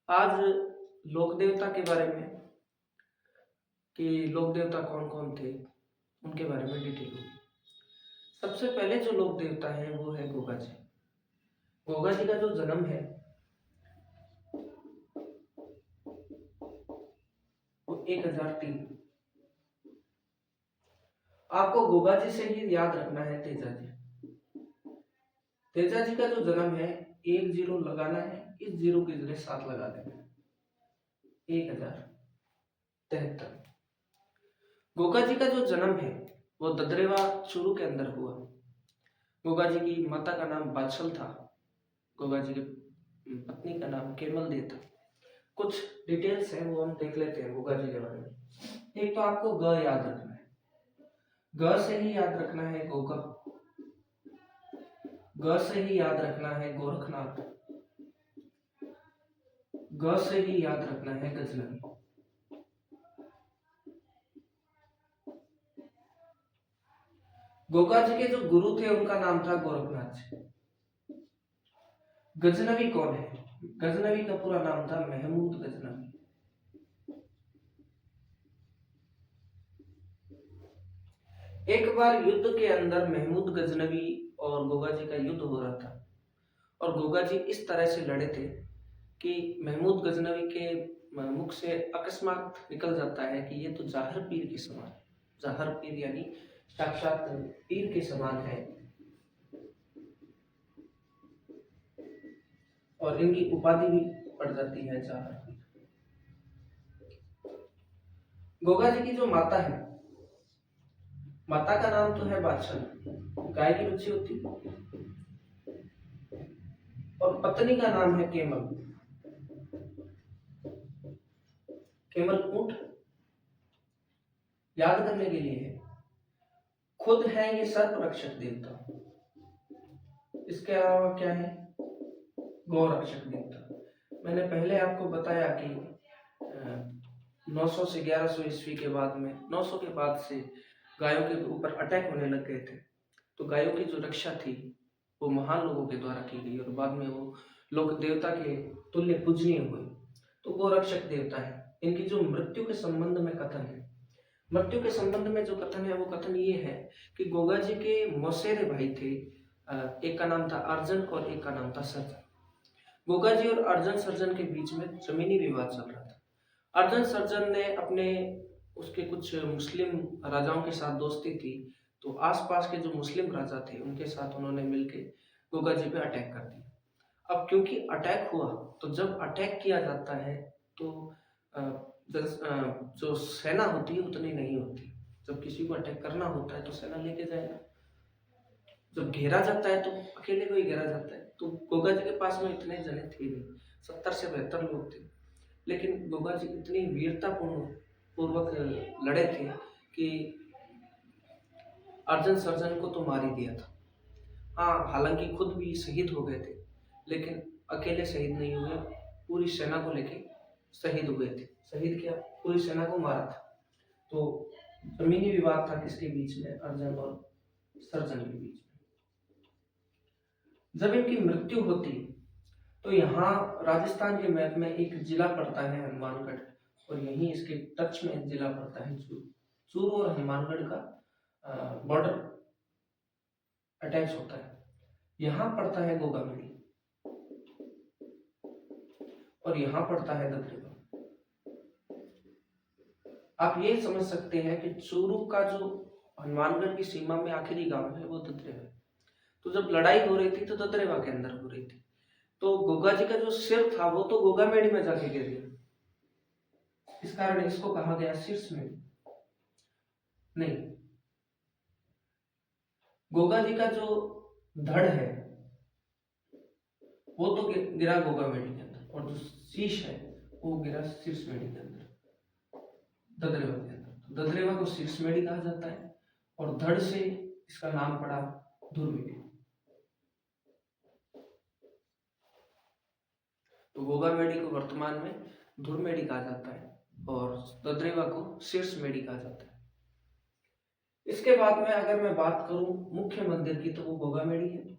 आज लोक देवता के बारे में कि लोक देवता कौन कौन थे उनके बारे में डिटेल होगी। सबसे पहले जो लोक देवता है वो है गोगा जी। गोगा जी का जो जन्म है वो 1003। आपको गोगा जी से ही याद रखना है तेजा जी। तेजा जी का जो जन्म है 10 लगाना है, इस जीरो की जगह 7 लगा देना है, 1073। गोगा जी का जो जन्म है वो ददरेवा चूरू के अंदर हुआ। गोगा जी की माता का नाम बादशल था। गोगा जी की पत्नी का नाम केमल दे था। कुछ डिटेल्स हैं वो हम देख लेते हैं गोगा जी के बारे में। एक तो आपको ग याद रखना है, ग से ही याद रखना है गोगा, ग से ही याद रखना है गोरखनाथ, ग से ही याद रखना है गजनवी। गोगा जी के जो गुरु थे उनका नाम था गोरखनाथ जी। गजनवी कौन है? गजनवी का पूरा नाम था महमूद गजनवी। एक बार युद्ध के अंदर महमूद गजनवी और गोगा जी का युद्ध हो रहा था और गोगा जी इस तरह से लड़े थे कि महमूद गजनवी के मुख से अकस्मात निकल जाता है कि ये तो जाहर पीर के समान, जाहर पीर यानी साक्षात पीर के समान है और इनकी उपाधि भी पड़ जाती है जाहर पीर। गोगा जी की जो माता है, माता का नाम तो है बादशाह, गाय की बच्ची होती और पत्नी का नाम है केमल। केवल ऊंट याद करने के लिए है। खुद है ये सर्प रक्षक देवता। इसके अलावा क्या है? गौ रक्षक देवता। मैंने पहले आपको बताया कि 900 से 1100 ईस्वी के बाद में 900 के बाद से गायों के ऊपर अटैक होने लग गए थे, तो गायों की जो रक्षा थी वो महान लोगों के द्वारा की गई और बाद में वो लोक देवता के तुल्य पूजनीय हुए। तो गौ रक्षक देवता है। इनकी जो मृत्यु के संबंध में कथन है, मृत्यु के संबंध में जो कथन है वो कथन ये है कि गोगा जी के मौसेरे भाई थे। एक का नाम था अर्जन और एक का नाम था सर्जन। गोगा जी और अर्जन सर्जन के बीच में जमीनी विवाद चल रहा था। अर्जन सर्जन ने अपने उसके कुछ मुस्लिम राजाओं के साथ दोस्ती थी, तो आसपास के जो मुस्लिम राजा थे उनके साथ उन्होंने मिलकर गोगा जी पे अटैक कर दिया। अब क्योंकि अटैक हुआ, तो जब अटैक किया जाता है तो जो सेना होती है उतनी नहीं होती। जब किसी को अटैक करना होता है तो सेना लेके जाएगा, जब घेरा जाता है तो अकेले को ही घेरा जाता है। तो गोगा जी के पास में इतने जने थे नहीं, 70 से 72 लोग थे, लेकिन गोगा जी इतनी वीरता पूर्वक लड़े थे कि अर्जन सर्जन को तो मार ही दिया था। हाँ, हालांकि खुद भी शहीद हो गए थे, लेकिन अकेले शहीद नहीं हुए, पूरी सेना को लेके शहीद हुए थे। शहीद किया, पूरी सेना को मारा था। तो जमीनी विवाद था किसके बीच में? अर्जन और सर्जन के बीच में। जब इनकी मृत्यु होती तो यहाँ राजस्थान के मैप में एक जिला पड़ता है हनुमानगढ़, और यहीं इसके टच में एक जिला पड़ता है चूरू। चूरू और हनुमानगढ़ का बॉर्डर अटैच होता है। यहाँ पड़ता है गोगामेड़ी और यहाँ पड़ता है ददरेवा। आप ये समझ सकते हैं कि चूरू का जो हनुमानगढ़ की सीमा में आखिरी गांव है वो ददरेवा है। तो जब लड़ाई हो रही थी तो ददरेवा के अंदर हो रही थी, तो गोगा जी का जो सिर था वो तो गोगामेड़ी में जाके गिर गया। इस कारण इसको कहा गया शीर्षमेढ़ी। नहीं, गोगा जी का जो धड़ है वो तो गिरा गोगामेड़ी के अंदर, और जो शीश है वो गिरा शीर्षमेढ़ी के अंदर, ददरेवा के अंदर। ददरेवा को शीर्षमेढ़ी कहा जाता है और धड़ से इसका नाम पड़ा धुरमेढ़ी। तो गोगामेड़ी को वर्तमान में धुरमेढ़ी कहा जाता है और ददरेवा को शीर्षमेढ़ी कहा जाता है। इसके बाद में अगर मैं बात करूं मुख्य मंदिर की तो वो गोगामेड़ी है।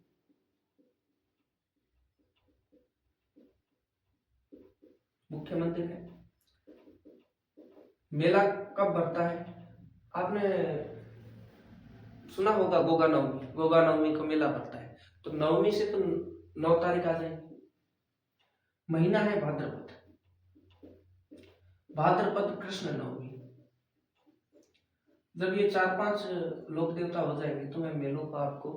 मुख्य मंदिर है। मेला कब भरता है? आपने सुना होगा गोगा नवमी, गोगा नवमी को मेला भरता है। तो नवमी से तो 9 तारीख आ जाएगी। महीना है भाद्रपद, भाद्रपद कृष्ण नवमी। जब ये 4-5 लोक देवता हो जाएंगे तो मैं मेलों का आपको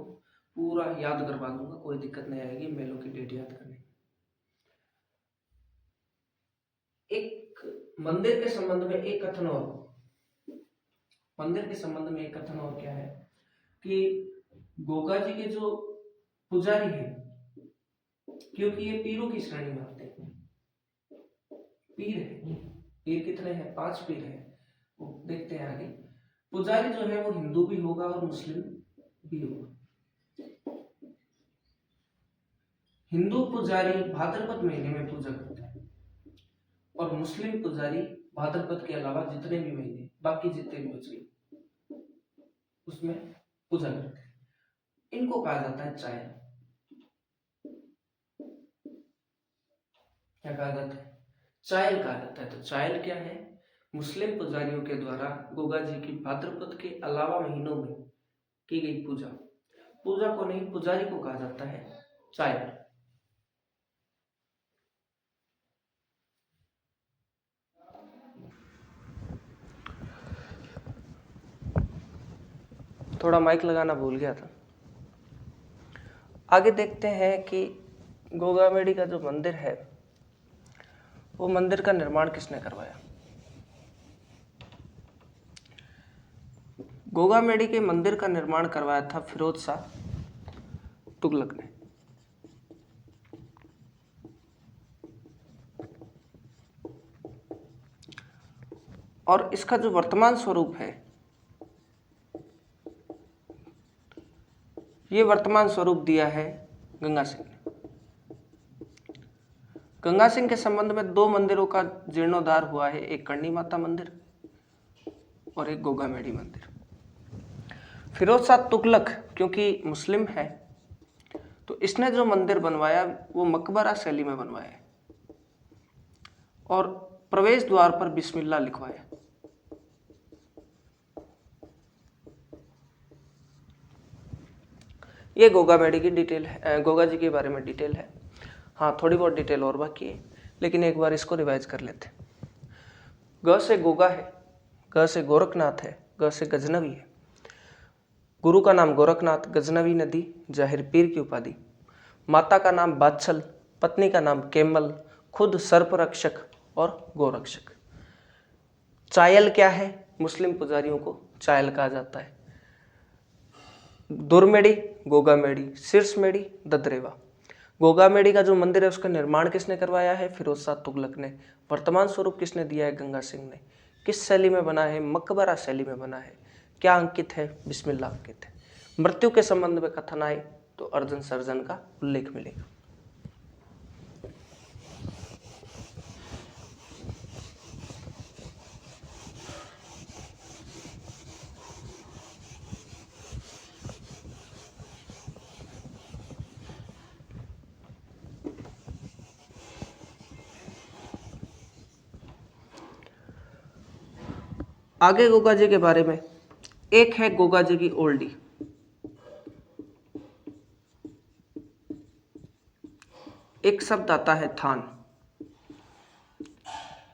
पूरा याद करवा दूंगा, कोई दिक्कत नहीं आएगी मेलों की डेट याद करने। एक मंदिर के संबंध में एक कथन और, मंदिर के संबंध में एक कथन और क्या है कि गोगा जी के जो पुजारी हैं, क्योंकि ये पीरों की श्रेणी में आते हैं, पीर है, पीर कितने हैं? 5 पीर हैं, वो देखते हैं आगे। पुजारी जो है वो हिंदू भी होगा और मुस्लिम भी होगा। हिंदू पुजारी भाद्रपद महीने में पूजा करता है और मुस्लिम पुजारी भाद्रपद के अलावा जितने भी महीने बाकी जितने भी बच गए उसमें पूजा करते हैं। इनको कहा जाता है चायल। क्या कहा जाता है? चायल कहा जाता है। तो चायल क्या है? मुस्लिम पुजारियों के द्वारा गोगा जी की भाद्रपद के अलावा महीनों में की गई पूजा, पूजा को नहीं पुजारी को कहा जाता है चायल। थोड़ा माइक लगाना भूल गया था। आगे देखते हैं कि गोगामेडी का जो मंदिर है वो मंदिर का निर्माण किसने करवाया। गोगामेडी के मंदिर का निर्माण करवाया था फिरोज शाह तुगलक ने। और इसका जो वर्तमान स्वरूप है, ये वर्तमान स्वरूप दिया है गंगा सिंह ने। गंगा सिंह के संबंध में 2 मंदिरों का जीर्णोद्धार हुआ है, एक करणी माता मंदिर और एक गोगामेडी मंदिर। फिरोज शाह तुगलक क्योंकि मुस्लिम है तो इसने जो मंदिर बनवाया वो मकबरा शैली में बनवाया है और प्रवेश द्वार पर बिस्मिल्लाह लिखवाया। ये गोगामेडी की डिटेल है, गोगा जी के बारे में डिटेल है। हाँ, थोड़ी बहुत डिटेल और बाकी है, लेकिन एक बार इसको रिवाइज कर लेते। ग से गोगा है, ग से गोरखनाथ है, ग से गजनवी है। गुरु का नाम गोरखनाथ, गजनवी नदी, जाहिर पीर की उपाधि। माता का नाम बादशल, पत्नी का नाम केमल, खुद सर्परक्षक और गोरक्षक। चायल क्या है? मुस्लिम पुजारियों को चायल कहा जाता है। दुर्मेड़ी, गोगामेडी, शीर्षमेड़ी, ददरेवा। गोगामेडी का जो मंदिर है उसका निर्माण किसने करवाया है? फिरोज शाह तुगलक ने। वर्तमान स्वरूप किसने दिया है? गंगा सिंह ने। किस शैली में बना है? मकबरा शैली में बना है। क्या अंकित है? बिस्मिल्लाह अंकित है। मृत्यु के संबंध में कथन आए तो अर्जन सर्जन का उल्लेख मिलेगा। आगे गोगा जी के बारे में, एक है गोगा जी की ओल्डी। एक शब्द आता है थान,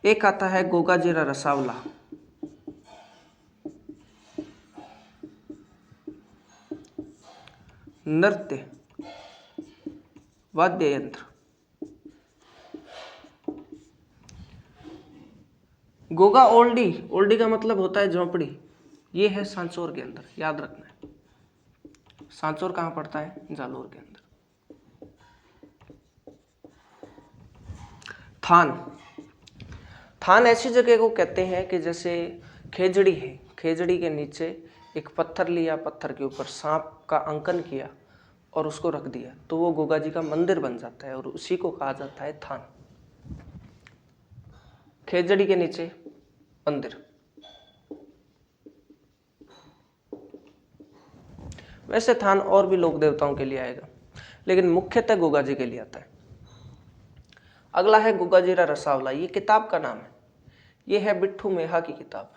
एक आता है गोगा जीरा रसावला। नृत्य, वाद्य यंत्र। गोगा ओल्डी, ओल्डी का मतलब होता है झोंपड़ी। ये है सांचौर के अंदर, याद रखना है। सांचौर कहाँ पड़ता है? जालोर के अंदर। थान, थान ऐसी जगह को कहते हैं कि जैसे खेजड़ी है, खेजड़ी के नीचे एक पत्थर लिया, पत्थर के ऊपर सांप का अंकन किया और उसको रख दिया तो वो गोगा जी का मंदिर बन जाता है और उसी को कहा जाता है थान। खेजड़ी के नीचे मंदिर। वैसे थान और भी लोक देवताओं के लिए आएगा, लेकिन मुख्यतः गोगा जी के लिए आता है। अगला है गोगाजीरा रसावला, ये किताब का नाम है, ये है बिट्ठू मेहा की किताब।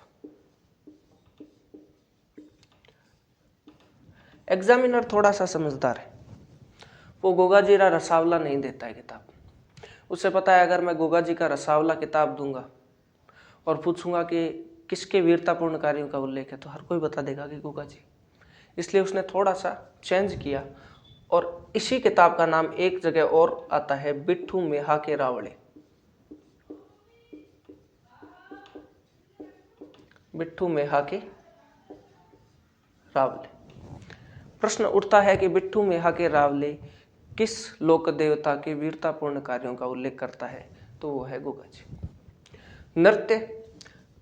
एग्जामिनर थोड़ा सा समझदार है, वो गोगाजीरा रसावला नहीं देता है किताब। उसे पता है अगर मैं गोगाजी का रसावला किताब दूंगा और पूछूंगा कि किसके वीरतापूर्ण कार्यों का उल्लेख है, तो हर कोई बता देगा कि गोगाजी। इसलिए उसने थोड़ा सा चेंज किया और इसी किताब का नाम एक जगह और आता है, बिट्ठू मेहा के रावले। बिट्ठू मेहा के रावले। प्रश्न उठता है कि बिट्ठू मेहा के रावले किस लोक देवता के वीरतापूर्ण कार्यों का उल्लेख करता है, तो वो है गोगाजी। नृत्य,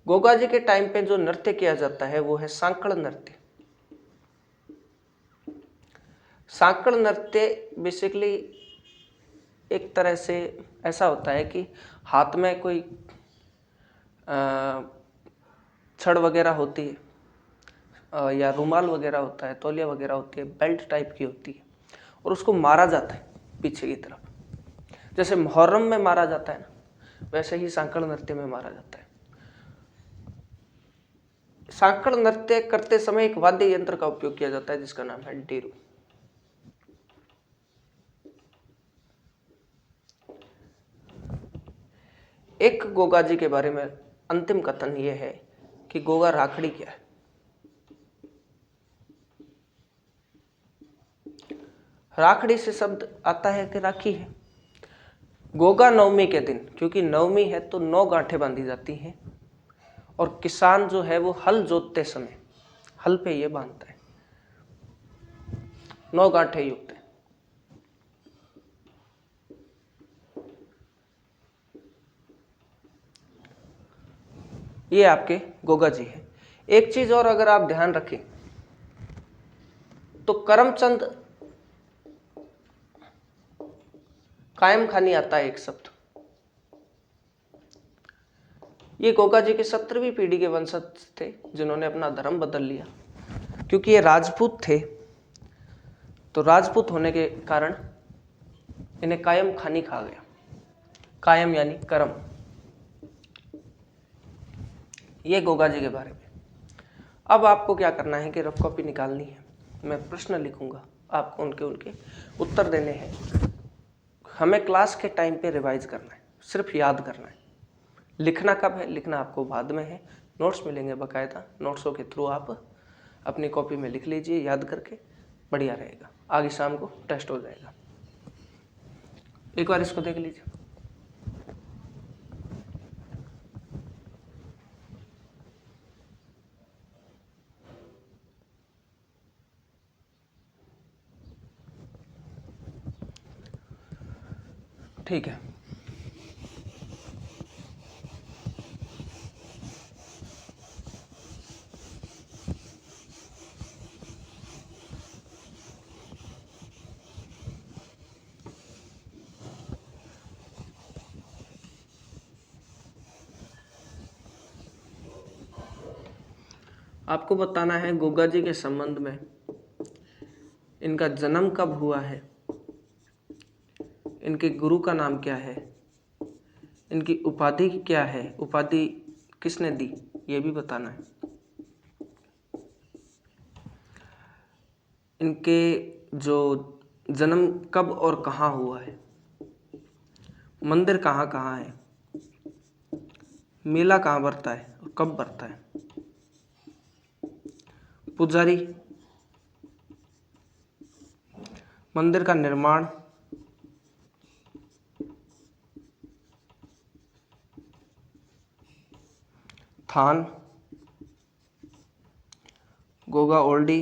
गोगाजी के टाइम पे जो नृत्य किया जाता है वो है सांकड़ नृत्य। सांकड़ नृत्य बेसिकली एक तरह से ऐसा होता है कि हाथ में कोई छड़ वगैरह होती है या रुमाल वगैरह होता है, तौलिया वगैरह होती है, बेल्ट टाइप की होती है, और उसको मारा जाता है पीछे की तरफ, जैसे मुहर्रम में मारा जाता है ना, वैसे ही सांकड़ नृत्य में मारा जाता है। सांकड़ नृत्य करते समय एक वाद्य यंत्र का उपयोग किया जाता है जिसका नाम है डीरू। एक गोगाजी के बारे में अंतिम कथन यह है कि गोगा राखड़ी क्या है। राखड़ी से शब्द आता है कि राखी है। गोगा नवमी के दिन, क्योंकि नवमी है तो 9 गांठें बांधी जाती हैं, और किसान जो है वो हल जोतते समय हल पे ये बांधता है, 9 गांठें युक्त है। ये आपके गोगा जी है। एक चीज और अगर आप ध्यान रखें तो करमचंद कायम खानी आता है एक शब्द, ये गोगा जी के 17वीं पीढ़ी के वंशज थे जिन्होंने अपना धर्म बदल लिया, क्योंकि ये राजपूत थे, तो राजपूत होने के कारण इन्हें कायम खानी खा गया। कायम यानी कर्म। ये गोगा जी के बारे में। अब आपको क्या करना है कि रफ कॉपी निकालनी है, मैं प्रश्न लिखूंगा, आपको उनके उत्तर देने हैं। हमें क्लास के टाइम पे रिवाइज करना है, सिर्फ याद करना है। लिखना कब है, लिखना आपको बाद में है। नोट्स मिलेंगे बाकायदा, नोट्सों के थ्रू आप अपनी कॉपी में लिख लीजिए याद करके, बढ़िया रहेगा। आगे शाम को टेस्ट हो जाएगा। एक बार इसको देख लीजिए। ठीक है, आपको बताना है गोगा जी के संबंध में, इनका जन्म कब हुआ है, इनके गुरु का नाम क्या है, इनकी उपाधि क्या है, उपाधि किसने दी, ये भी बताना है। इनके जो जन्म कब और कहाँ हुआ है, मंदिर कहाँ कहाँ है, मेला कहाँ बढ़ता है और कब बढ़ता है, पुजारी, मंदिर का निर्माण, थान, गोगा ओल्डी,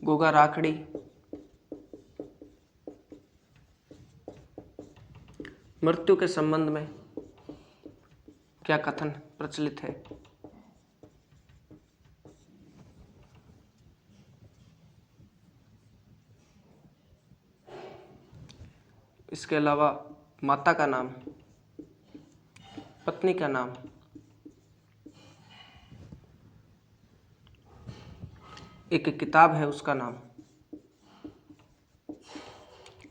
गोगा राखड़ी, मृत्यु के संबंध में क्या कथन प्रचलित है, इसके अलावा माता का नाम, पत्नी का नाम, एक किताब है उसका नाम।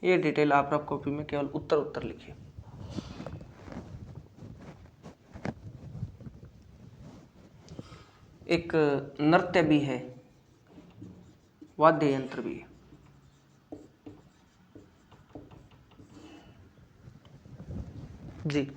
ये डिटेल आप रफ कॉपी में केवल उत्तर उत्तर लिखिए। एक नृत्य भी है, वाद्य यंत्र भी है। जी,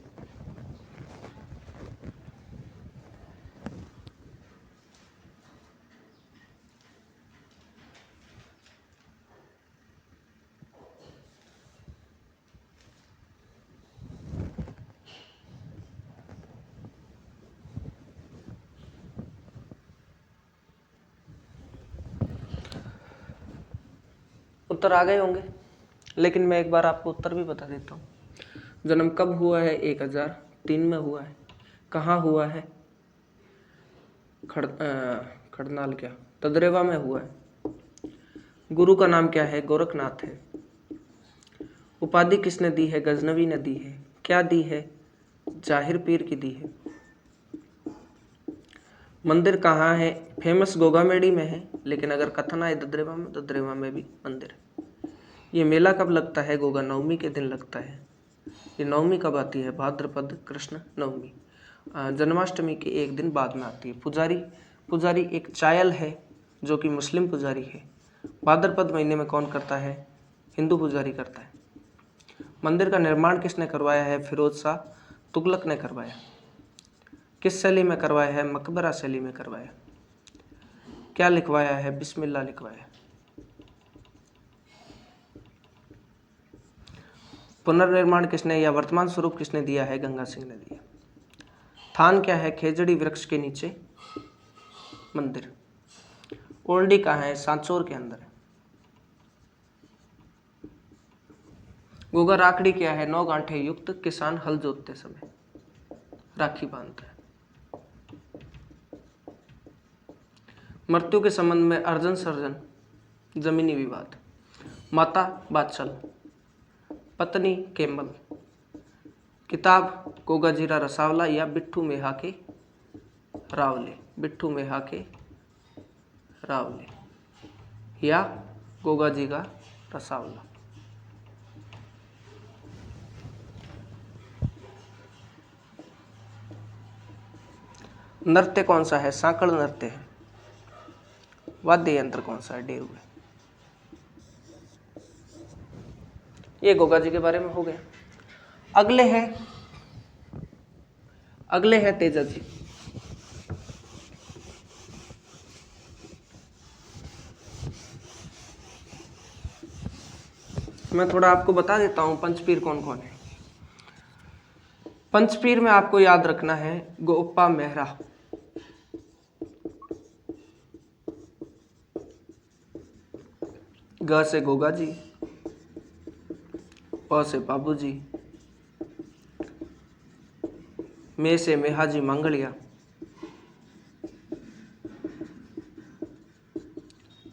उत्तर आ गए होंगे, लेकिन मैं एक बार आपको उत्तर भी बता देता हूँ। जन्म कब हुआ है? 1003 में हुआ है। कहाँ हुआ है? खड़नाल क्या, तदरेवा में हुआ है। गुरु का नाम क्या है? गोरखनाथ है। उपाधि किसने दी है? गजनवी ने दी है। क्या दी है? जाहिर पीर की दी है। मंदिर कहाँ है? फेमस गोगामेड़ी में है, लेकिन अगर कथन आए ददरेवा में भी मंदिर है। ये मेला कब लगता है? गोगा नवमी के दिन लगता है। ये नवमी कब आती है? भाद्रपद कृष्ण नवमी, जन्माष्टमी के एक दिन बाद में आती है। पुजारी एक चायल है जो कि मुस्लिम पुजारी है। भाद्रपद महीने में कौन करता है? हिंदू पुजारी करता है। मंदिर का निर्माण किसने करवाया है? फिरोज शाह तुगलक ने करवाया। किस शैली में करवाया है? मकबरा शैली में करवाया। क्या लिखवाया है? बिस्मिल्लाह लिखवाया। पुनर्निर्माण किसने या वर्तमान स्वरूप किसने दिया है? गंगा सिंह ने दिया। थान क्या है? खेजड़ी वृक्ष के नीचे मंदिर। ओल्डी कहाँ है? सांचौर के अंदर है। गोगा राखड़ी क्या है? 9 गांठे युक्त किसान हल जोतते समय राखी बांधता है। मृत्यु के संबंध में अर्जन सर्जन जमीनी विवाद। माता बादशाह, पत्नी केमल। किताब गोगा जीरा रसावला या बिट्ठू मेहा के रावले। बिट्ठू मेहा के रावले या गोगा जी का रसावला। नृत्य कौन सा है? सांकड़ नृत्य है। वाद्य यंत्र कौन सा है? डेव है। ये गोगा जी के बारे में हो गया। अगले हैं तेजा जी। मैं थोड़ा आपको बता देता हूं पंचपीर कौन कौन है। पंचपीर में आपको याद रखना है गोप्पा मेहरा, ग से गोगा जी, प से बाबू जी, मे से मेहाजी मंगलिया,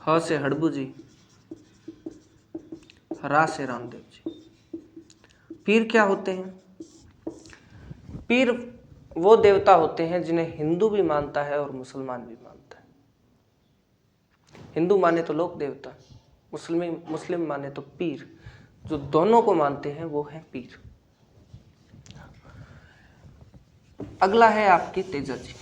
ह से हड़बू जी, रा से रामदेव जी। पीर क्या होते हैं? पीर वो देवता होते हैं जिन्हें हिंदू भी मानता है और मुसलमान भी मानता है। हिंदू माने तो लोक देवता, मुस्लिम माने तो पीर। जो दोनों को मानते हैं वो है पीर। अगला है आपकी तेजा जी।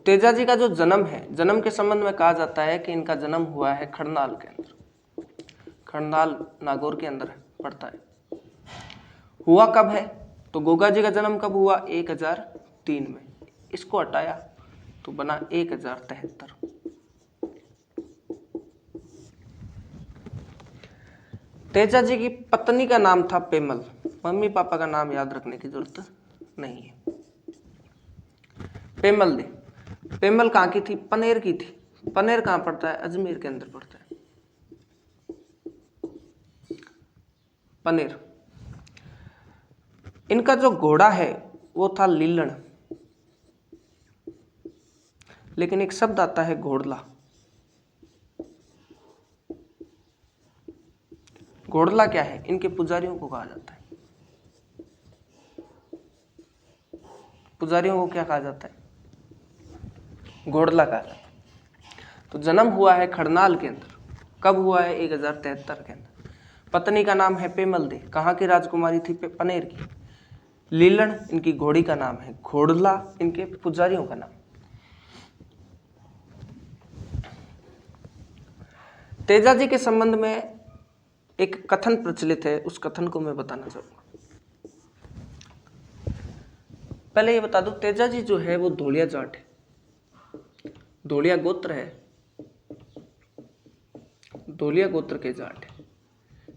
तेजा जी का जो जन्म है, जन्म के संबंध में कहा जाता है कि इनका जन्म हुआ है खड़नाल के अंदर। खड़नाल नागौर के अंदर पड़ता है। हुआ कब है? तो गोगा जी का जन्म कब हुआ? 1003 में। इसको हटाया तो बना 1073। तेजा जी की पत्नी का नाम था पेमल। मम्मी पापा का नाम याद रखने की जरूरत नहीं है। पेमल दे। पेमल कहाँ की थी? पनेर की थी। पनेर कहाँ पड़ता है? अजमेर के अंदर पड़ता है पनेर। इनका जो घोड़ा है वो था लीलन, लेकिन एक शब्द आता है घोड़ला। घोड़ला क्या है? इनके पुजारियों को कहा जाता है। पुजारियों को क्या कहा जाता है? घोड़ला कहा जाता है। तो जन्म हुआ है खड़नाल के अंदर। कब हुआ है? 1073 के अंदर। पत्नी का नाम है पेमल दे। कहाँ की राजकुमारी थी? पनेर की। लीलन इनकी घोड़ी का नाम है। घोड़ला इनके पुजारियों का नाम। तेजाजी के संबंध में एक कथन प्रचलित है, उस कथन को मैं बताना चाहूंगा। पहले ये बता दूं, तेजाजी जो है वो धोलिया जाट है, धोलिया गोत्र है, धोलिया गोत्र के जाट है।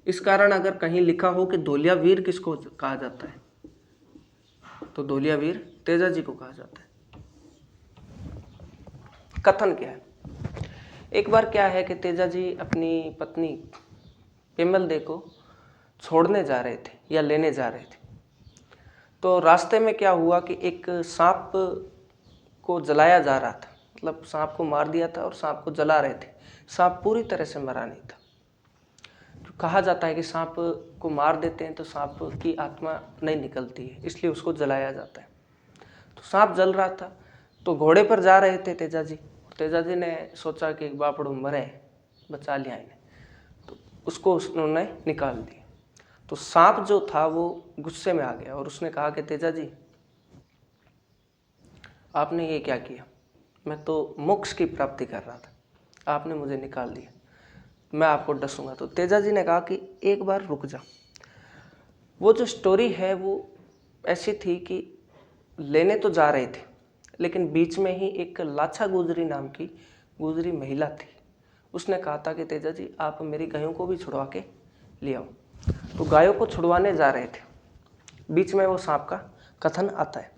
इस कारण अगर कहीं लिखा हो कि धोलिया वीर किसको कहा जाता है, तो धोलिया वीर तेजाजी को कहा जाता है। कथन क्या है? एक बार क्या है कि तेजाजी अपनी पत्नी पेमल दे को छोड़ने जा रहे थे या लेने जा रहे थे। तो रास्ते में क्या हुआ कि एक सांप को जलाया जा रहा था, मतलब सांप को मार दिया था और सांप को जला रहे थे। सांप पूरी तरह से मरा नहीं था। तो कहा जाता है कि सांप को मार देते हैं तो सांप की आत्मा नहीं निकलती है, इसलिए उसको जलाया जाता है। तो सांप जल रहा था, तो घोड़े पर जा रहे थे तेजाजी। तेजाजी ने सोचा कि एक बापड़ो मरे, बचा लिया इन्हें, तो उसको उन्होंने निकाल दिया। तो सांप जो था वो गुस्से में आ गया और उसने कहा कि तेजाजी, आपने ये क्या किया? मैं तो मोक्ष की प्राप्ति कर रहा था, आपने मुझे निकाल दिया, मैं आपको डसूंगा। तो तेजाजी ने कहा कि एक बार रुक जा। वो जो स्टोरी है वो ऐसी थी कि लेने तो जा रहे थे, लेकिन बीच में ही एक लाछा गुजरी नाम की गुजरी महिला थी। उसने कहा था कि तेजाजी, आप मेरी गायों को भी छुड़वा के ले आओ। तो गायों को छुड़वाने जा रहे थे, बीच में वो सांप का कथन आता है।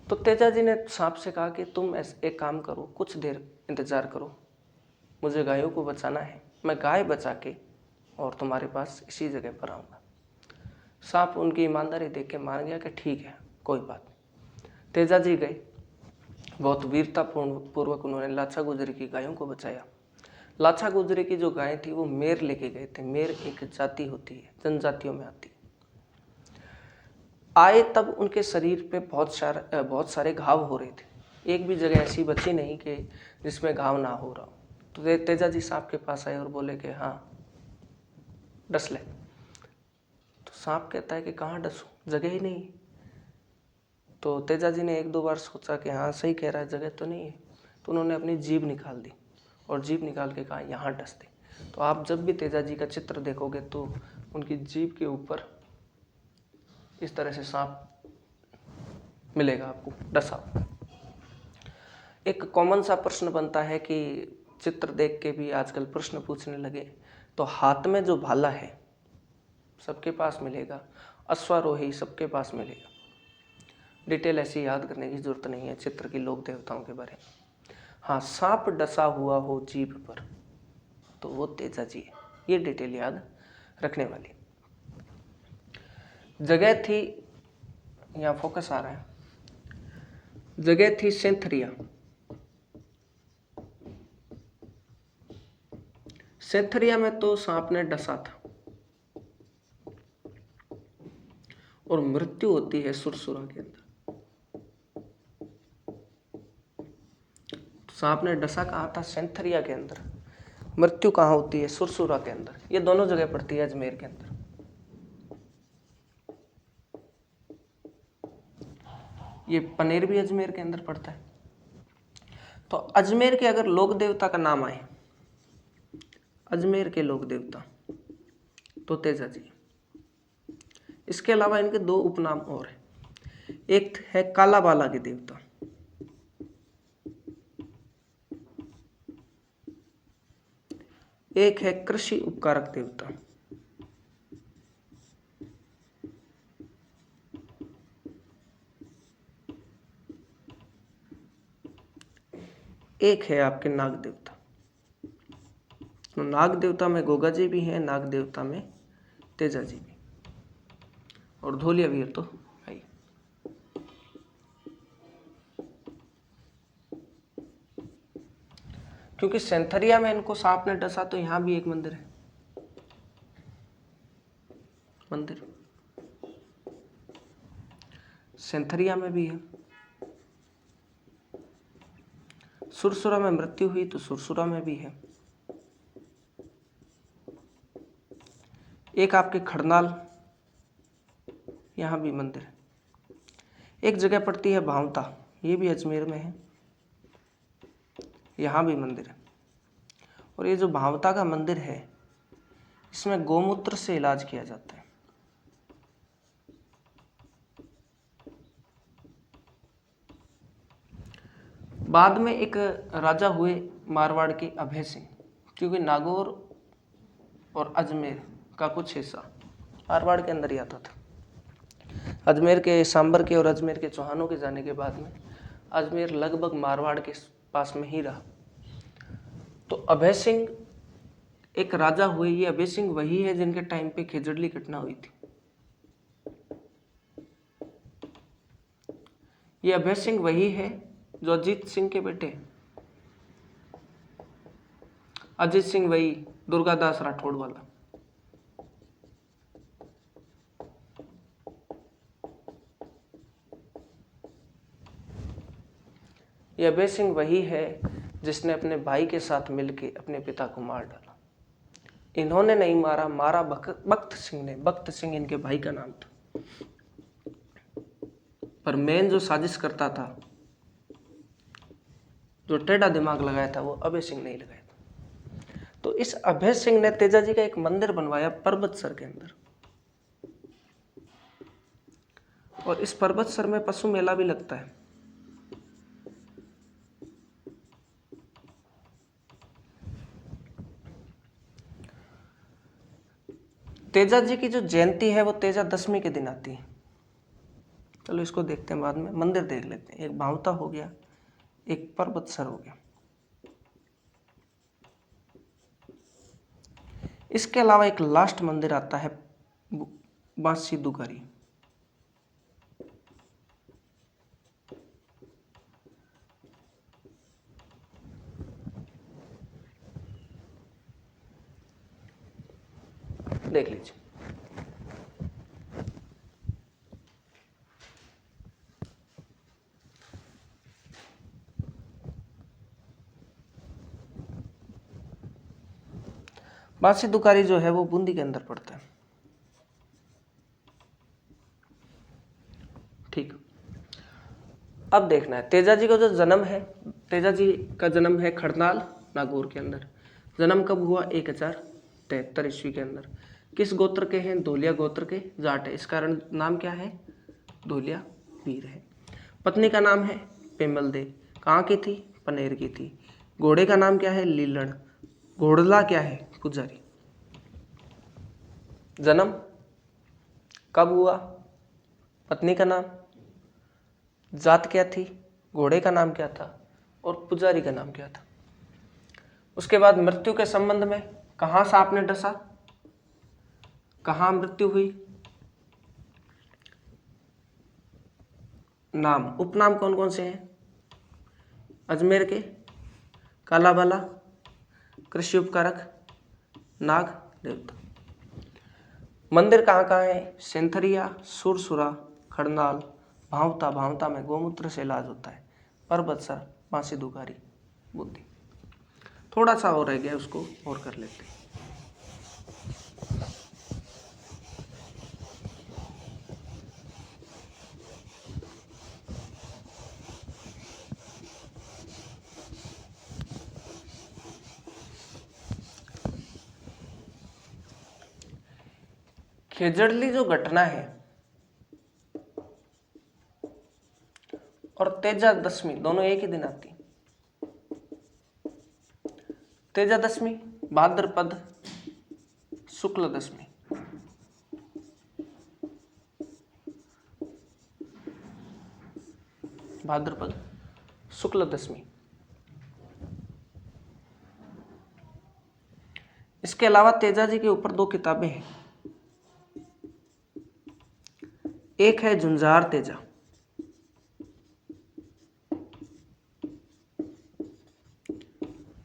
तो तेजाजी ने सांप से कहा कि तुम एक काम करो, कुछ देर इंतजार करो, मुझे गायों को बचाना है, मैं गाय बचा के और तुम्हारे पास इसी जगह पर आऊँगा। सांप उनकी ईमानदारी देख के मान गया कि ठीक है, कोई बात नहीं। तेजाजी गए, बहुत वीरता पूर्वक उन्होंने लाछा गुजरी की गायों को बचाया। लाछा गुजरी की जो गायें थी वो मेर लेके गए थे। मेर एक जाति होती है, जनजातियों में आती है। आए तब उनके शरीर पे बहुत सारे घाव हो रहे थे। एक भी जगह ऐसी बची नहीं कि जिसमें घाव ना हो रहा हो। तो तेजाजी सांप के पास आए और बोले कि हाँ, डस ले। तो सांप कहता है कि कहाँ डसूं, जगह ही नहीं। तो तेजाजी ने एक दो बार सोचा कि हाँ सही कह रहा है, जगह तो नहीं है। तो उन्होंने अपनी जीभ निकाल दी और जीभ निकाल के कहा यहाँ डस दे। तो आप जब भी तेजाजी का चित्र देखोगे तो उनकी जीभ के ऊपर इस तरह से सांप मिलेगा आपको डसा। एक कॉमन सा प्रश्न बनता है कि चित्र देख के भी आजकल प्रश्न पूछने लगे, तो हाथ में जो भाला है सबके पास मिलेगा, अश्वारोही सबके पास मिलेगा। डिटेल ऐसी याद करने की जरूरत नहीं है चित्र की लोक देवताओं के बारे में। हाँ, सांप डसा हुआ हो जीभ पर तो वो तेजाजी है, ये डिटेल याद रखने वाली। जगह थी, यहाँ फोकस आ रहा है, जगह थी सेंथरिया। सेंथरिया में तो सांप ने डसा था और मृत्यु होती है सुरसुरा के अंदर। सांप ने डसा कहाँ था? सेंथरिया के अंदर। मृत्यु कहाँ होती है? सुरसुरा के अंदर। ये दोनों जगह पड़ती है अजमेर के अंदर। ये पनेर भी अजमेर के अंदर पड़ता है। तो अजमेर के अगर लोक देवता का नाम आए, अजमेर के लोक देवता, तो तेजाजी। इसके अलावा इनके दो उपनाम और हैं। एक है काला बाला के देवता, एक है कृषि उपकारक देवता। एक है आपके नाग देवता। तो नाग देवता में गोगा जी भी हैं, नाग देवता में तेजाजी भी, और धोलिया वीर तो है। क्योंकि सेंथरिया में इनको सांप ने डसा तो यहाँ भी एक मंदिर है, मंदिर सेंथरिया में भी है। सुरसुरा में मृत्यु हुई तो सुरसुरा में भी है। एक आपके खड़नाल, यहाँ भी मंदिर है। एक जगह पड़ती है भावता, ये भी अजमेर में है, यहाँ भी मंदिर है। और ये जो भावता का मंदिर है, इसमें गौमूत्र से इलाज किया जाता है। बाद में एक राजा हुए मारवाड़ के अभय सिंह, क्योंकि नागौर और अजमेर का कुछ हिस्सा मारवाड़ के अंदर ही आता था। अजमेर के सांबर के और अजमेर के चौहानों के जाने के बाद में अजमेर लगभग मारवाड़ के पास में ही रहा। तो अभय सिंह एक राजा हुए। ये अभय सिंह वही है जिनके टाइम पे खेजड़ली घटना हुई थी। ये अभय सिंह वही है जो अजीत सिंह के बेटे। अजीत सिंह वही दुर्गादास राठौड़ वाला। ये अभय सिंह वही है जिसने अपने भाई के साथ मिलकर अपने पिता को मार डाला। इन्होंने नहीं मारा, मारा बख्त सिंह ने। बख्त सिंह इनके भाई का नाम था, पर मेन जो साजिश करता था, जो टेढ़ा दिमाग लगाया था, वो अभय सिंह नहीं लगाया था। तो इस अभय सिंह ने तेजाजी का एक मंदिर बनवाया पर्वतसर के अंदर। और इस पर्वतसर में पशु मेला भी लगता है। तेजाजी की जो जयंती है वो तेजा दशमी के दिन आती है। चलो इसको देखते हैं, बाद में मंदिर देख लेते हैं। एक भावता हो गया, एक पर्वतसर हो गया। इसके अलावा एक लास्ट मंदिर आता है बांसी दुगारी। देख लीजिए। बांसी दुकारी जो है वो बूंदी के अंदर पड़ता है। ठीक, अब देखना है तेजाजी का जो जन्म है। तेजाजी का जन्म है खड़नाल नागौर के अंदर। जन्म कब हुआ? 1073 ईस्वी के अंदर। किस गोत्र के हैं? धोलिया गोत्र के जाट है, इस कारण नाम क्या है? धोलिया वीर है। पत्नी का नाम है पेमल दे। कहाँ की थी? पनेर की थी। घोड़े का नाम क्या है? लीलड़। घोड़ला क्या है? पुजारी। जन्म कब हुआ? पत्नी का नाम, जात क्या थी, घोड़े का नाम क्या था, और पुजारी का नाम क्या था। उसके बाद मृत्यु के संबंध में कहाँ सांप ने डसा, कहाँ मृत्यु हुई, नाम, उपनाम कौन कौन से हैं? अजमेर के कालाबाला, कृषि उपकारक, नाग देवता। मंदिर कहाँ कहाँ है? सेंथरिया, सुरसुरा, खड़नाल, भावता। भावता में गौमूत्र से इलाज होता है। पर्वतसर, बांसी दुगारी, बुद्धि। थोड़ा सा और रह गया, उसको और कर लेते हैं। खेजड़ली जो घटना है और तेजा दशमी दोनों एक ही दिन आती। तेजा दशमी भाद्रपद शुक्ल दशमी। भाद्रपद शुक्ल दशमी। इसके अलावा तेजाजी के ऊपर 2 किताबें हैं। एक है झुंझार तेजा,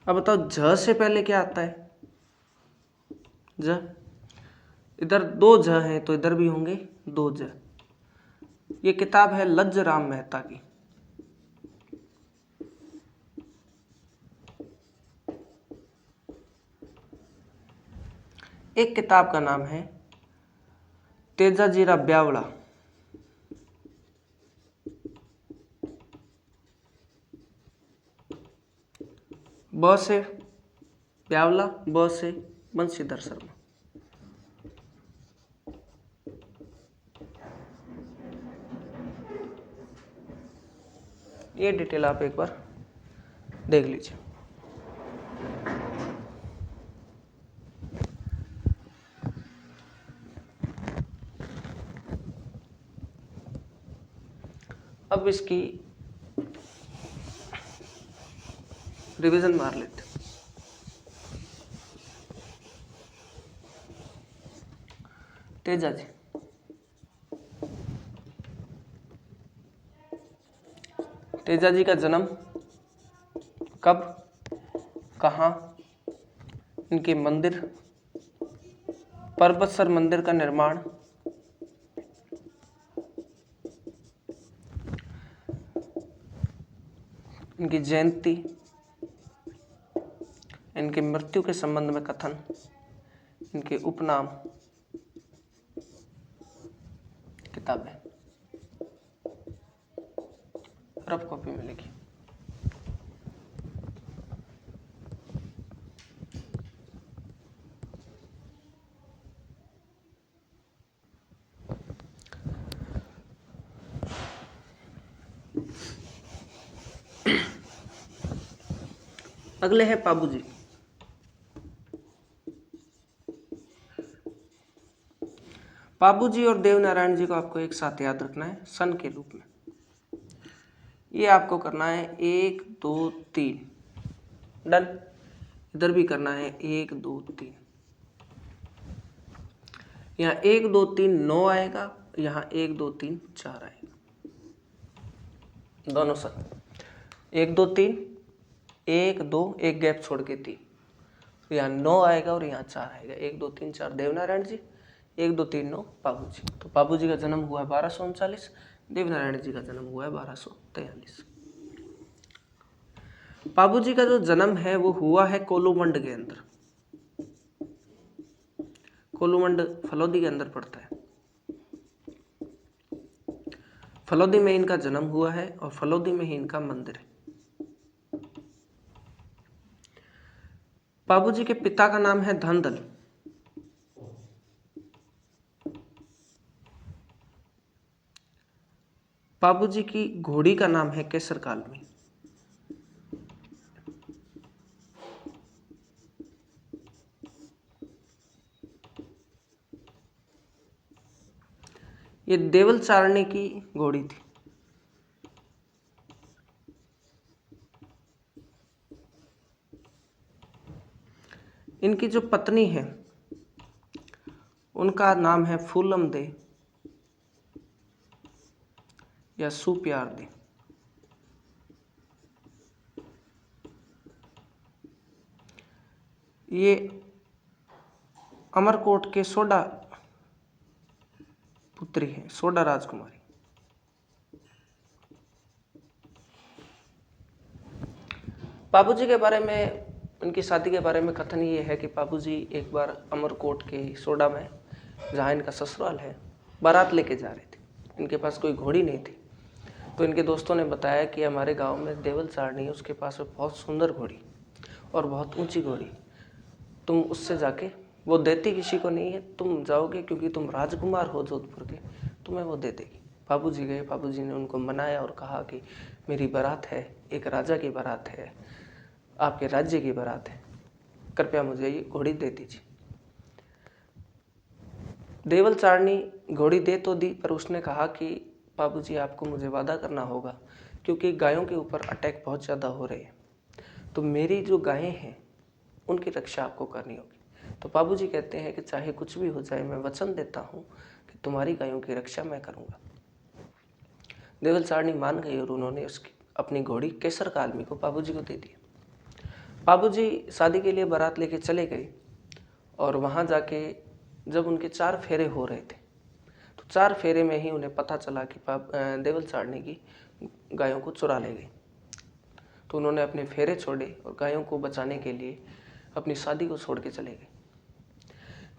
अब बताओ झ से पहले क्या आता है? ज। इधर 2 झ हैं तो इधर भी होंगे 2 झ। ये किताब है लज्जराम मेहता की। एक किताब का नाम है तेजाजीरा ब्यावड़ा। ब से ब्यावला, ब से बंशीधर शर्मा। ये डिटेल आप एक बार देख लीजिए। अब इसकी रिवीजन मार लेते। तेजाजी, तेजाजी का जन्म कब, कहाँ, इनके मंदिर, पर्वतसर मंदिर का निर्माण, इनकी जयंती, इनकी मृत्यु के संबंध में कथन, इनके उपनाम, किताबें रफ कॉपी में लिखी। अगले हैं पाबूजी। पाबूजी और देवनारायण जी को आपको एक साथ याद रखना है सन के रूप में। ये आपको करना है 1 2 3 डन। इधर भी करना है 1 2 3। यहाँ 1 2 3 9 आएगा, यहाँ 1 2 3 4 आएगा, दोनों सन। 1 2 3 1 2 एक गैप छोड़ के 3, तो यहाँ 9 आएगा और यहाँ 4 आएगा। 1 2 3 4 देवनारायण जी, 1 2 3 9 बाबूजी। तो बाबूजी का जन्म हुआ है 1239, देवनारायण जी का जन्म हुआ है 1243। बाबूजी का जो जन्म है वो हुआ है कोलूमंड के अंदर। कोलूमंड फलौदी के अंदर पड़ता है। फलौदी में इनका जन्म हुआ है और फलौदी में ही इनका मंदिर है। बाबूजी के पिता का नाम है धनदल। बाबूजी की घोड़ी का नाम है केसर कालमी। ये देवल चारणी की घोड़ी थी। इनकी जो पत्नी है उनका नाम है फूलम दे या सुप्यार दे। ये अमरकोट के सोडा पुत्री है, सोडा राजकुमारी। बाबूजी के बारे में, इनकी शादी के बारे में कथन ये है कि बाबूजी एक बार अमरकोट के सोडा में, जहाँ इनका ससुराल है, बारात लेके जा रहे थे। इनके पास कोई घोड़ी नहीं थी, तो इनके दोस्तों ने बताया कि हमारे गांव में देवल चारणी है, उसके पास बहुत सुंदर घोड़ी और बहुत ऊंची घोड़ी, तुम उससे जाके, वो देती किसी को नहीं है, तुम जाओगे क्योंकि तुम राजकुमार हो जोधपुर के, तुम्हें वो दे देगी। बाबूजी गए, बाबूजी ने उनको मनाया और कहा कि मेरी बारात है, एक राजा की बारात है, आपके राज्य की बारात है, कृपया मुझे ये घोड़ी दे दीजिए। देवल चारणी घोड़ी दे तो दी, पर उसने कहा कि बाबूजी आपको मुझे वादा करना होगा, क्योंकि गायों के ऊपर अटैक बहुत ज़्यादा हो रहे हैं, तो मेरी जो गायें हैं उनकी रक्षा आपको करनी होगी। तो बाबूजी कहते हैं कि चाहे कुछ भी हो जाए, मैं वचन देता हूँ कि तुम्हारी गायों की रक्षा मैं करूँगा। देवल चारणी मान गई और उन्होंने उसकी अपनी घोड़ी केसर कालमी को बाबूजी को दे दी। बाबूजी शादी के लिए बारात लेके चले गए और वहाँ जाके जब उनके 4 फेरे हो रहे थे, तो 4 फेरे में ही उन्हें पता चला कि देवल सारणी की गायों को चुरा ले गई। तो उन्होंने अपने फेरे छोड़े और गायों को बचाने के लिए अपनी शादी को छोड़ के चले गए।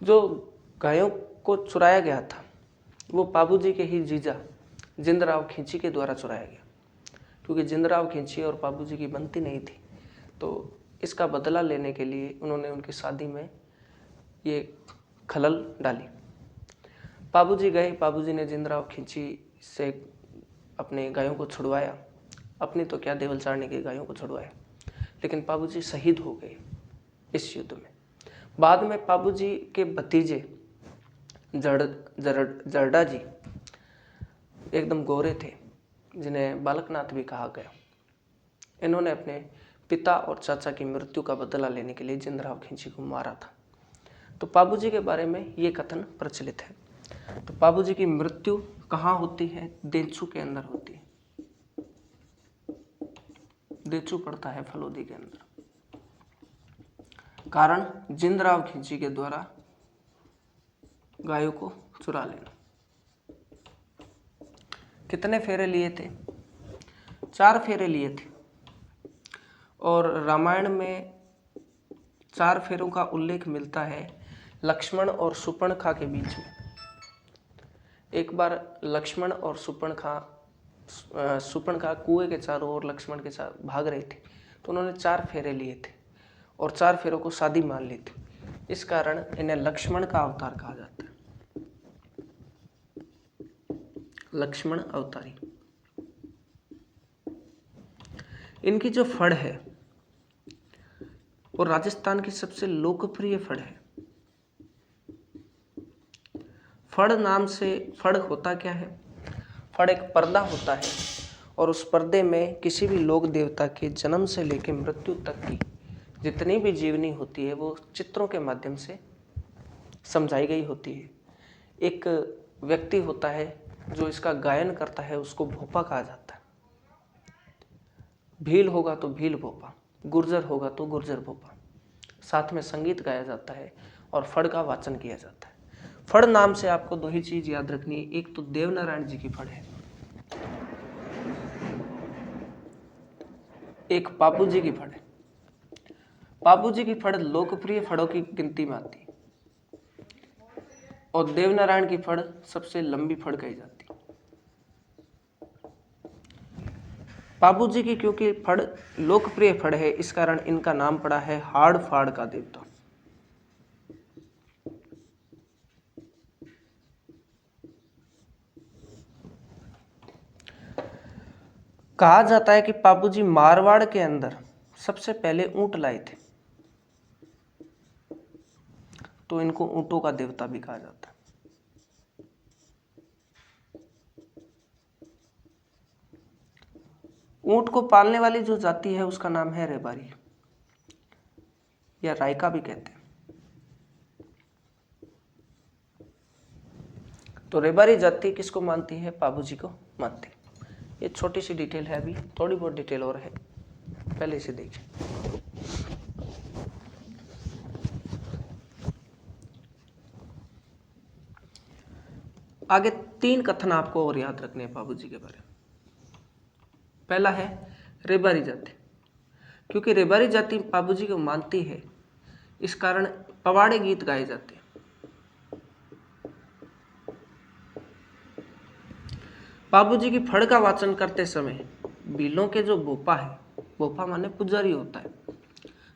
जो गायों को चुराया गया था वो पाबू जी के ही जीजा जिंदराव खींची के द्वारा चुराया गया, क्योंकि जिंदराव खींची और पाबू जी की बनती नहीं थी। तो इसका बदला लेने के लिए उन्होंने उनकी शादी में ये खलल डाली। पाबू जी गए, पाबू जी ने जिंदराव खींची से अपने गायों को छुड़वाया, अपनी तो क्या देवल सारणी की गायों को छुड़वाया, लेकिन पाबू जी शहीद हो गए इस युद्ध में। बाद में पाबू जी के भतीजे जरडा जी एकदम गोरे थे, जिन्हें बालकनाथ भी कहा गया। इन्होंने अपने पिता और चाचा की मृत्यु का बदला लेने के लिए जिंदराव खींची को मारा था। तो पाबू जी के बारे में ये कथन प्रचलित है। तो पाबू जी की मृत्यु कहाँ होती है? देचू के अंदर होती है। देचू पड़ता है फलोदी के अंदर। कारण जिंदराव खींची के द्वारा गायों को चुरा लेना। कितने फेरे लिए थे? 4 फेरे लिए थे। और रामायण में 4 फेरों का उल्लेख मिलता है लक्ष्मण और सुपर्णखा के बीच में। एक बार लक्ष्मण और सुपर्णखा कुएं के चारों ओर लक्ष्मण के साथ भाग रहे थे, तो उन्होंने 4 फेरे लिए थे और 4 फेरों को शादी मान ली थी। इस कारण इन्हें लक्ष्मण का अवतार कहा जाता है। लक्ष्मण अवतारी। इनकी जो फड़ है वो राजस्थान की सबसे लोकप्रिय फड़ है। फड़ नाम से, फड़ होता क्या है? फड़ एक पर्दा होता है और उस पर्दे में किसी भी लोक देवता के जन्म से लेकर मृत्यु तक की जितनी भी जीवनी होती है वो चित्रों के माध्यम से समझाई गई होती है। एक व्यक्ति होता है जो इसका गायन करता है, उसको भोपा कहा जाता है। भील होगा तो भील भोपा, गुर्जर होगा तो गुर्जर भोपा। साथ में संगीत गाया जाता है और फड़ का वाचन किया जाता है। फड़ नाम से आपको 2 ही चीज याद रखनी है। एक तो देवनारायण जी की फड़ है, एक पापू जी की फड़ है। पापू जी की फड़ लोकप्रिय फड़ों की गिनती में आती है और देवनारायण की फड़ सबसे लंबी फड़ कही जाती है। पापू जी की क्योंकि फड़ लोकप्रिय फड़ है, इस कारण इनका नाम पड़ा है हाड़ फाड़ का देवता। कहा जाता है कि पापू जी मारवाड़ के अंदर सबसे पहले ऊंट लाए थे, तो इनको ऊंटों का देवता भी कहा जाता है। ऊंट को पालने वाली जो जाति है उसका नाम है रेबारी या रायका भी कहते हैं। तो रेबारी जाति किसको मानती है? पाबू जी को मानती है। ये छोटी सी डिटेल है, अभी थोड़ी बहुत डिटेल और है, पहले इसे देखिए। आगे 3 कथन आपको और याद रखने हैं पाबू जी के बारे में। पहला है रेबारी जाति। क्योंकि रेबारी जाति पाबू जी को मानती है, इस कारण पवाड़े गीत गाए जाते हैं। पाबू जी की फड़ का वाचन करते समय भीलों के जो बोपा है, बोपा माने पुजारी होता है,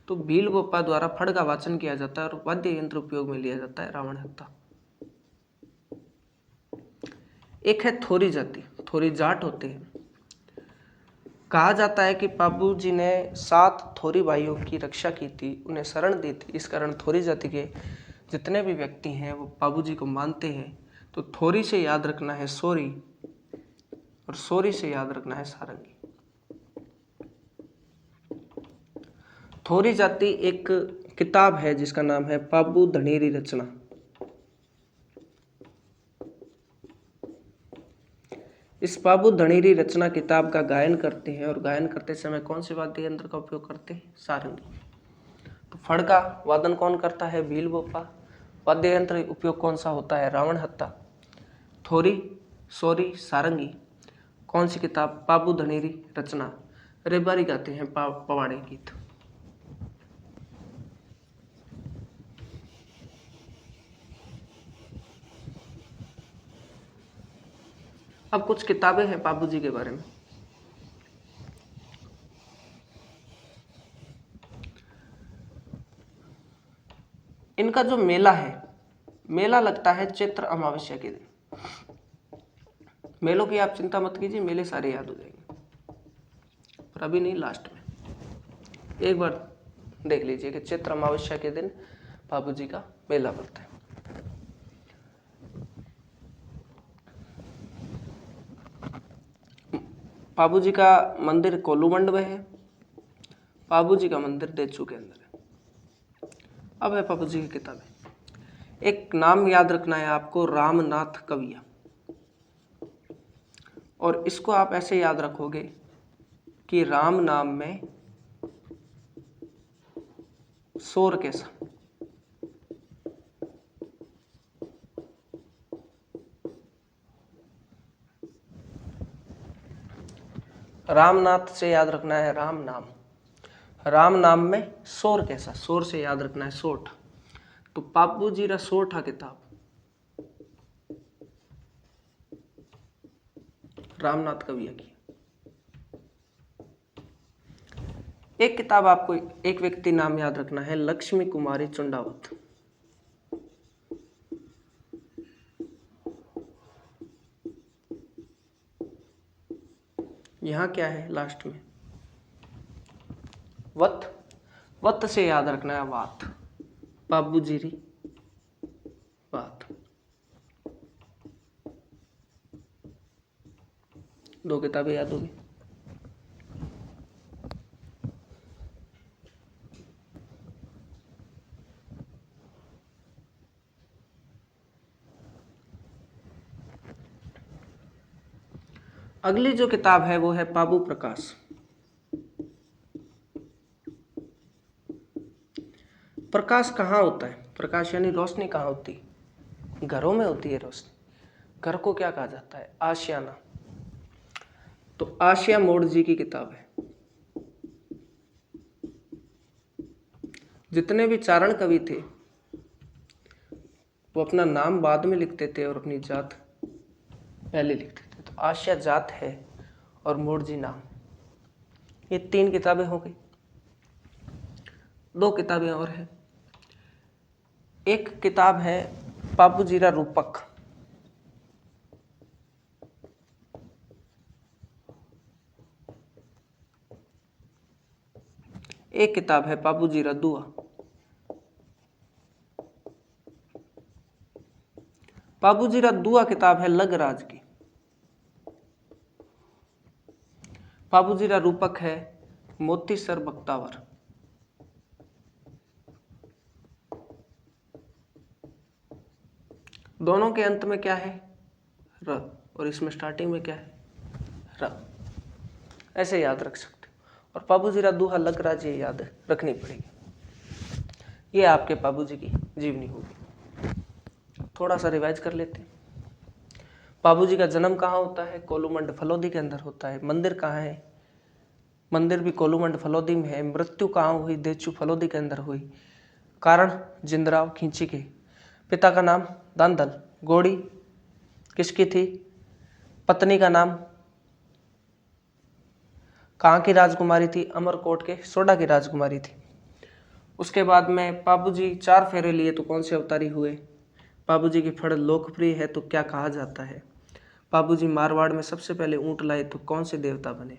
तो भील बोपा द्वारा फड़ का वाचन किया जाता है और वाद्य यंत्र उपयोग में लिया जाता है रावण हत्ता। एक है थोरी जाति, थोरी जाट होते हैं। कहा जाता है कि पाबू जी ने 7 थोरी भाइयों की रक्षा की थी, उन्हें शरण दी थी, इस कारण थोरी जाति के जितने भी व्यक्ति हैं वो पाबू जी को मानते हैं। तो थोरी से याद रखना है सोरी और सोरी से याद रखना है सारंगी। थोरी जाति एक किताब है जिसका नाम है पाबू धनेरी रचना। इस पाबू धनेरी रचना किताब का गायन करते हैं और गायन करते समय कौन से वाद्य यंत्र का उपयोग करते हैं? सारंगी। तो फड़ का वादन कौन करता है? भील बोपा। वाद्य यंत्र उपयोग कौन सा होता है? रावण हत्ता। थोरी सोरी सारंगी कौन सी किताब? पाबू धनेरी रचना। रेबारी गाते हैं पवाड़े गीत। अब कुछ किताबें हैं पाबू जी के बारे में। इनका जो मेला है, मेला लगता है चैत्र अमावस्या के दिन। मेलों की आप चिंता मत कीजिए, मेले सारे याद हो जाएंगे, पर अभी नहीं, लास्ट में एक बार देख लीजिए कि चैत्र अमावस्या के दिन बाबू जी का मेला पड़ता है। बाबू जी का मंदिर कोलूमंड में है। बाबू जी का मंदिर देचू के अंदर है। अब है बाबू जी की किताबें। एक नाम याद रखना है आपको, रामनाथ कविया, और इसको आप ऐसे याद रखोगे कि राम नाम में शोर कैसा। रामनाथ से याद रखना है राम नाम। राम नाम में शोर कैसा, शोर से याद रखना है सोठ। तो बाबू जी रा सोठा किताब रामनाथ कविया की। एक किताब आपको, एक व्यक्ति नाम याद रखना है, लक्ष्मी कुमारी चुंडावत। यहां क्या है लास्ट में? वत। वत से याद रखना है वात। बाबू जी री वात। दो किताबें याद होगी। अगली जो किताब है वो है बाबू प्रकाश। प्रकाश कहाँ होता है? प्रकाश यानी रोशनी कहाँ होती है? घरों में होती है रोशनी। घर को क्या कहा जाता है? आशियाना। तो आशिया मोड़ जी की किताब है। जितने भी चारण कवि थे वो अपना नाम बाद में लिखते थे और अपनी जात पहले लिखते थे। तो आशिया जात है और मोड़ जी नाम। ये तीन किताबें हो गई। दो किताबें और हैं। एक किताब है बाबू जीरा रूपक। एक किताब है बाबू जीरा दुआ। बाबू जीरा दुआ किताब है लगराज की। बाबू जीरा रूपक है मोतीसर बख्तावर। दोनों के अंत में क्या है? र, और इसमें स्टार्टिंग में क्या है? र। ऐसे याद रख सकते हो। और बाबू जीरा दुहा लगराज ये याद रखनी पड़ेगी। ये आपके बाबू जी की जीवनी होगी। थोड़ा सा रिवाइज कर लेते हैं। बाबू जी का जन्म कहाँ होता है? कोलूमंड फलोदी के अंदर होता है। मंदिर कहाँ है? मंदिर भी कोलूमंड फलोदी में है। मृत्यु कहाँ हुई? देचू फलोदी के अंदर हुई। कारण जिंदराव खींची के। पिता का नाम दांदल। घोड़ी किसकी थी? पत्नी का नाम कहाँ की राजकुमारी थी? अमरकोट के सोडा की राजकुमारी थी। उसके बाद में बाबूजी 4 फेरे लिए तो कौन से अवतारी हुए? बाबूजी की फड़ लोकप्रिय है तो क्या कहा जाता है? बाबूजी मारवाड़ में सबसे पहले ऊंट लाए तो कौन से देवता बने?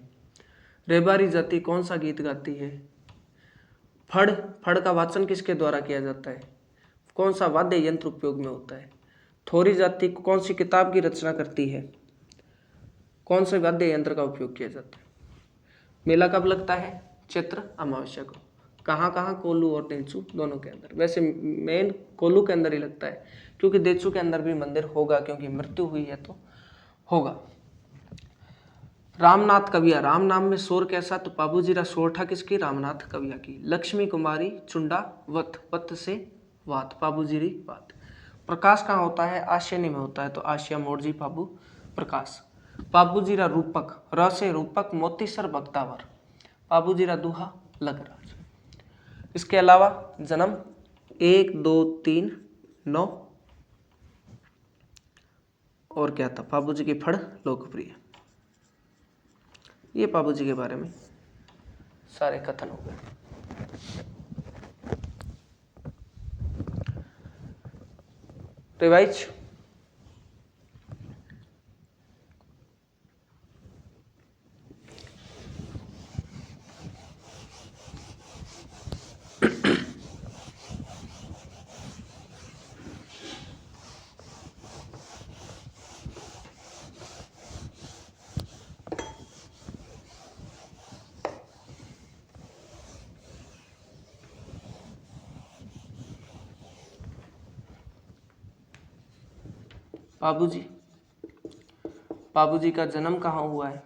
रेबारी जाति कौन सा गीत गाती है? फड़, फड़ का वाचन किसके द्वारा किया जाता है? कौन सा वाद्य यंत्र उपयोग में होता है? थोरी जाति कौन सी किताब की रचना करती है? कौन से वाद्य यंत्र का उपयोग किया जाता है? मेला कब लगता है? चैत्र अमावस्या को। कहाँ कहाँ? कोल्लू और देचू दोनों के अंदर। वैसे मेन कोल्लू के अंदर ही लगता है क्योंकि देचू के अंदर भी मंदिर होगा, क्योंकि मृत्यु हुई है तो होगा। रामनाथ कविया, राम नाम में शोर कैसा? तो बाबू जीरा सोरठा किसकी? रामनाथ कविया की। लक्ष्मी कुमारी चुंडा वत, वत से वात, बाबू जीरी वात। प्रकाश कहाँ होता है? आश्यनी में होता है। तो आश्या मोरजी पाबू प्रकाश। पाबूजीरा रूपक, र से रूपक, मोतीसर बख्तावर, पाबूजीरा दुहा लगराज। इसके अलावा जन्म 1, 2, 3, 9 और क्या था? पाबूजी की फड़ लोकप्रिय। ये पाबूजी के बारे में सारे कथन हो गए। रिवाइज। पाबूजी, पाबूजी का जन्म कहाँ हुआ है?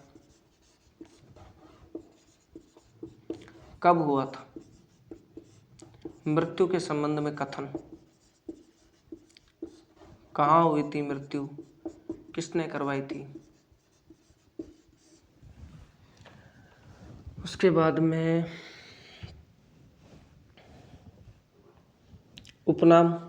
कब हुआ था? मृत्यु के संबंध में कथन। कहाँ हुई थी मृत्यु? किसने करवाई थी? उसके बाद में उपनाम।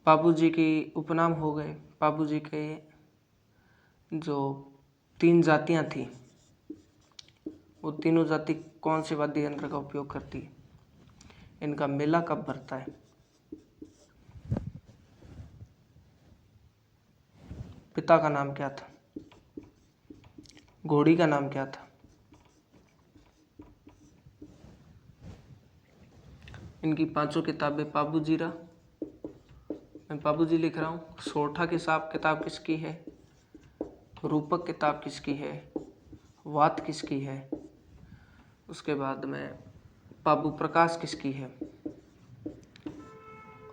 पाबूजी की उपनाम हो गए। पाबूजी के जो 3 जातियां थी, वो तीनों जाति कौन से वाद्य यंत्र का उपयोग करती है? इनका मेला कब भरता है? पिता का नाम क्या था? घोड़ी का नाम क्या था? इनकी 5 किताबें पाबूजीरा, मैं पाबूजी लिख रहा हूँ। सोरठा की साप किताब किसकी है? रूपक किताब किसकी है? वात किसकी है? उसके बाद में पाबू प्रकाश किसकी है?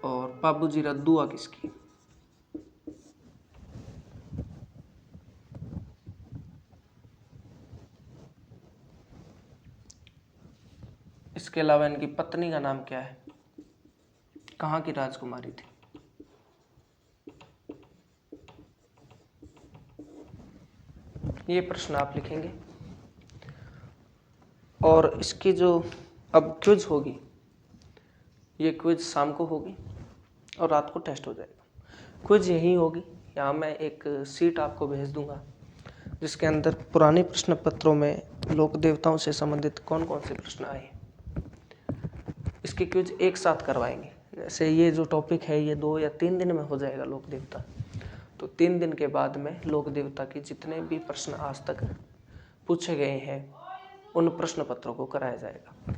और पाबूजीरा दुआ किसकी? इसके अलावा इनकी पत्नी का नाम क्या है? कहाँ की राजकुमारी थी? ये प्रश्न आप लिखेंगे। और इसकी जो अब क्विज होगी, ये क्विज शाम को होगी और रात को टेस्ट हो जाएगा। क्विज यही होगी। यहाँ मैं एक सीट आपको भेज दूंगा जिसके अंदर पुराने प्रश्न पत्रों में लोक देवताओं से संबंधित कौन कौन से प्रश्न आए, इसकी क्विज एक साथ करवाएंगे। जैसे ये जो टॉपिक है ये 2 या 3 दिन में हो जाएगा लोक देवता, तो 3 दिन के बाद में लोक देवता की जितने भी प्रश्न आज तक पूछे गए हैं उन प्रश्न पत्रों को कराया जाएगा।